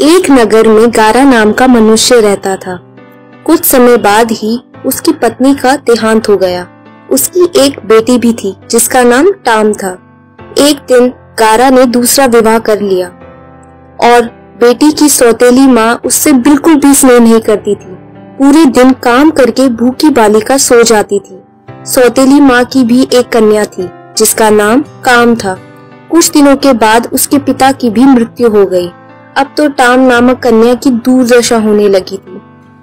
एक नगर में गारा नाम का मनुष्य रहता था। कुछ समय बाद ही उसकी पत्नी का देहांत हो गया। उसकी एक बेटी भी थी जिसका नाम टाम था। एक दिन गारा ने दूसरा विवाह कर लिया और बेटी की सौतेली माँ उससे बिल्कुल भी स्नेह नहीं करती थी। पूरे दिन काम करके भूखी बालिका सो जाती थी। सौतेली माँ की भी एक कन्या थी जिसका नाम काम था। कुछ दिनों के बाद उसके पिता की भी मृत्यु हो गई। अब तो टाम नामक कन्या की दुर्दशा होने लगी थी।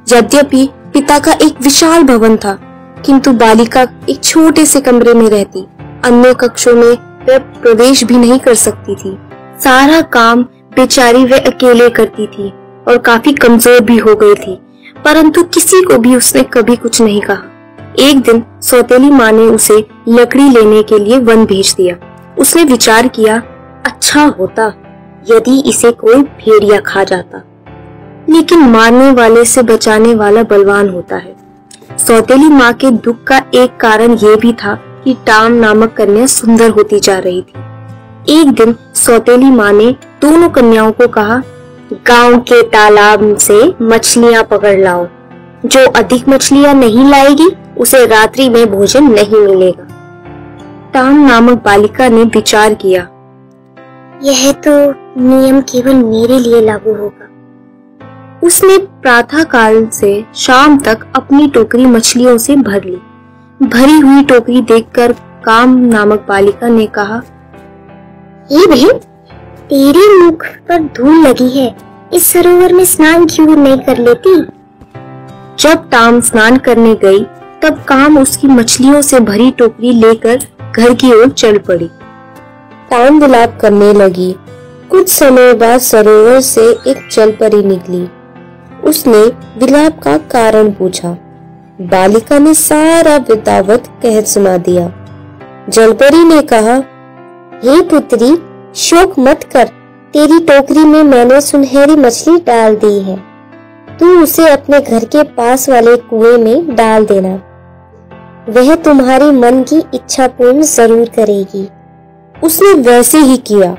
यद्यपि पिता का एक विशाल भवन था, किंतु बालिका एक छोटे से कमरे में रहती। अन्य कक्षों में वह प्रवेश भी नहीं कर सकती थी। सारा काम बेचारी वह अकेले करती थी और काफी कमजोर भी हो गई थी, परंतु किसी को भी उसने कभी कुछ नहीं कहा। एक दिन सौतेली माँ ने उसे लकड़ी लेने के लिए वन भेज दिया। उसने विचार किया, अच्छा होता यदि इसे कोई भेड़िया खा जाता, लेकिन मारने वाले से बचाने वाला बलवान होता है। सौतेली माँ के दुख का एक कारण यह भी था कि टाम नामक कन्या सुंदर होती जा रही थी। एक दिन सौतेली माँ ने दोनों कन्याओं को कहा, गांव के तालाब से मछलियां पकड़ लाओ। जो अधिक मछलियां नहीं लाएगी उसे रात्रि में भोजन नहीं मिलेगा। टाम नामक बालिका ने विचार किया, यह तो नियम केवल मेरे लिए लागू होगा। उसने प्रातः काल से शाम तक अपनी टोकरी मछलियों से भर ली। भरी हुई टोकरी देखकर काम नामक बालिका ने कहा, हे बहन, तेरे मुख पर धूल लगी है, इस सरोवर में स्नान क्यों नहीं कर लेती? जब टाम स्नान करने गई तब काम उसकी मछलियों से भरी टोकरी लेकर घर की ओर चल पड़ी। टाम विलाप करने लगी। कुछ समय बाद सरोवर से एक जलपरी निकली। उसने विलाप का कारण पूछा। बालिका ने सारा वृत्तांत कह सुना दिया। जलपरी ने कहा, हे पुत्री, शोक मत कर, तेरी टोकरी में मैंने सुनहरी मछली डाल दी है। तू उसे अपने घर के पास वाले कुएं में डाल देना, वह तुम्हारी मन की इच्छा पूर्ण जरूर करेगी। उसने वैसे ही किया।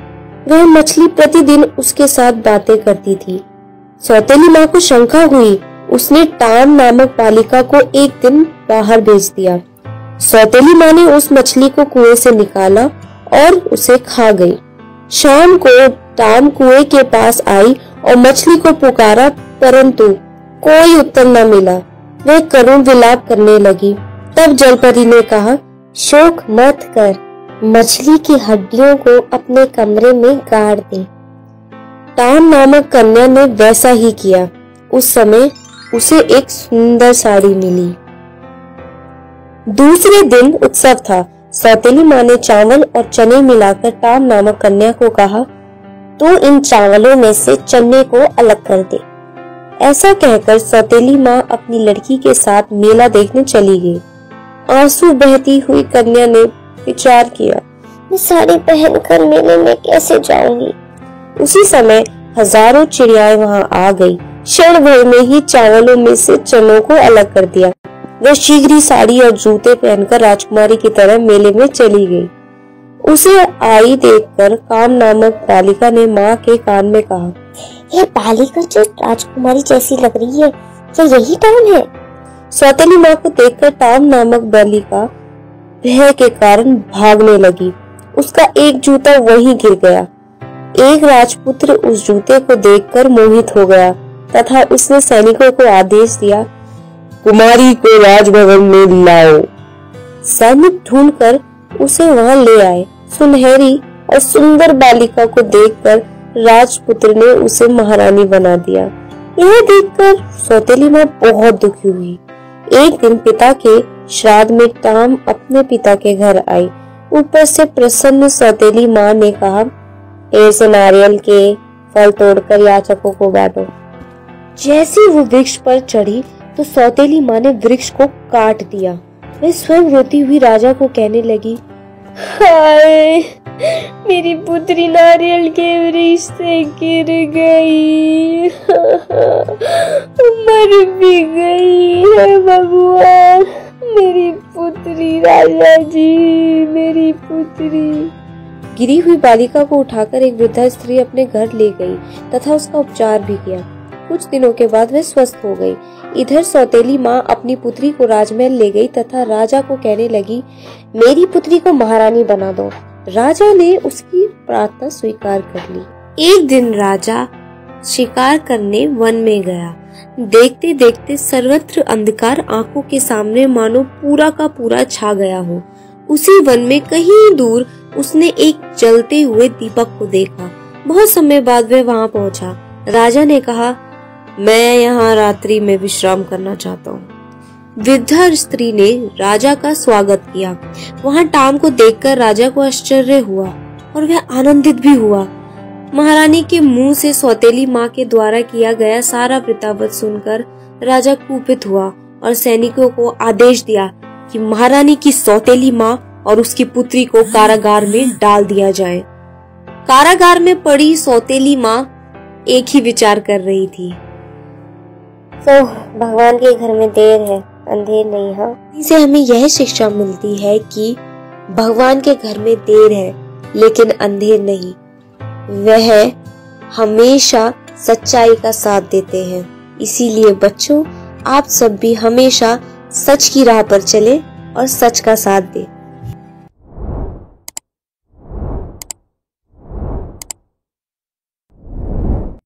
वह मछली प्रतिदिन उसके साथ बातें करती थी। सौतेली माँ को शंका हुई। उसने टाम नामक बालिका को एक दिन बाहर भेज दिया। सौतेली माँ ने उस मछली को कुएं से निकाला और उसे खा गई। शाम को टाम कुएं के पास आई और मछली को पुकारा, परंतु कोई उत्तर न मिला। वह करुण विलाप करने लगी। तब जलपरी ने कहा, शोक मत कर, मछली की हड्डियों को अपने कमरे में गाड़ दे। टाम नामक कन्या ने वैसा ही किया। उस समय उसे एक सुंदर साड़ी मिली। दूसरे दिन उत्सव था। सौतेली माँ ने चावल और चने मिलाकर टाम नामक कन्या को कहा, तू इन चावलों में से चने को अलग कर दे। ऐसा कहकर सौतेली माँ अपनी लड़की के साथ मेला देखने चली गई। आंसू बहती हुई कन्या ने विचार किया, मैं साड़ी पहनकर मेले में कैसे जाऊंगी। उसी समय हजारों चिड़ियाएं वहां आ गई। क्षण भर में ही चावलों में से चनों को अलग कर दिया। वह शीघ्र ही साड़ी और जूते पहनकर राजकुमारी की तरह मेले में चली गई। उसे आई देखकर काम नामक बालिका ने माँ के कान में कहा, यह बालिका जो राजकुमारी जैसी लग रही है, क्या यही टाम है? सौतेली माँ को देखकर टाम नामक बालिका भय के कारण भागने लगी। उसका एक जूता वहीं गिर गया। एक राजपुत्र उस जूते को देखकर मोहित हो गया तथा उसने सैनिकों को आदेश दिया, कुमारी को राजभवन में लाओ। सैनिक ढूंढकर उसे वहां ले आए। सुनहरी और सुंदर बालिका को देखकर राजपुत्र ने उसे महारानी बना दिया। यह देखकर सौतेली माँ बहुत दुखी हुई। एक दिन पिता के श्राद्ध में टाम अपने पिता के घर आई। ऊपर से प्रसन्न सौतेली माँ ने कहा, पेड़ से नारियल के फल तोड़कर याचकों को बांटो। जैसे वो वृक्ष पर चढ़ी तो सौतेली माँ ने वृक्ष को काट दिया। वह स्वयं रोती हुई राजा को कहने लगी, हाय, मेरी पुत्री नारियल के वृक्ष से गिर गई, मर भी गई है भगवान। मेरी पुत्री, राजा जी, मेरी पुत्री। गिरी हुई बालिका को उठाकर एक वृद्धा स्त्री अपने घर ले गई तथा उसका उपचार भी किया। कुछ दिनों के बाद वह स्वस्थ हो गई। इधर सौतेली माँ अपनी पुत्री को राजमहल ले गई तथा राजा को कहने लगी, मेरी पुत्री को महारानी बना दो। राजा ने उसकी प्रार्थना स्वीकार कर ली। एक दिन राजा शिकार करने वन में गया। देखते देखते सर्वत्र अंधकार आंखों के सामने मानो पूरा का पूरा छा गया हो। उसी वन में कहीं दूर उसने एक जलते हुए दीपक को देखा। बहुत समय बाद वह वहां पहुंचा। राजा ने कहा, मैं यहाँ रात्रि में विश्राम करना चाहता हूँ। वृद्धा स्त्री ने राजा का स्वागत किया। वहां टाम को देखकर राजा को आश्चर्य हुआ और वह आनंदित भी हुआ। महारानी के मुंह से सौतेली माँ के द्वारा किया गया सारा वृत्तांत सुनकर राजा कुपित हुआ और सैनिकों को आदेश दिया कि महारानी की सौतेली माँ और उसकी पुत्री को कारागार में डाल दिया जाए। कारागार में पड़ी सौतेली माँ एक ही विचार कर रही थी, तो भगवान के घर में देर है, अंधेर नहीं है। इसे हमें यह शिक्षा मिलती है कि भगवान के घर में देर है लेकिन अंधेर नहीं। वह हमेशा सच्चाई का साथ देते हैं। इसीलिए बच्चों, आप सब भी हमेशा सच की राह पर चलें और सच का साथ दें।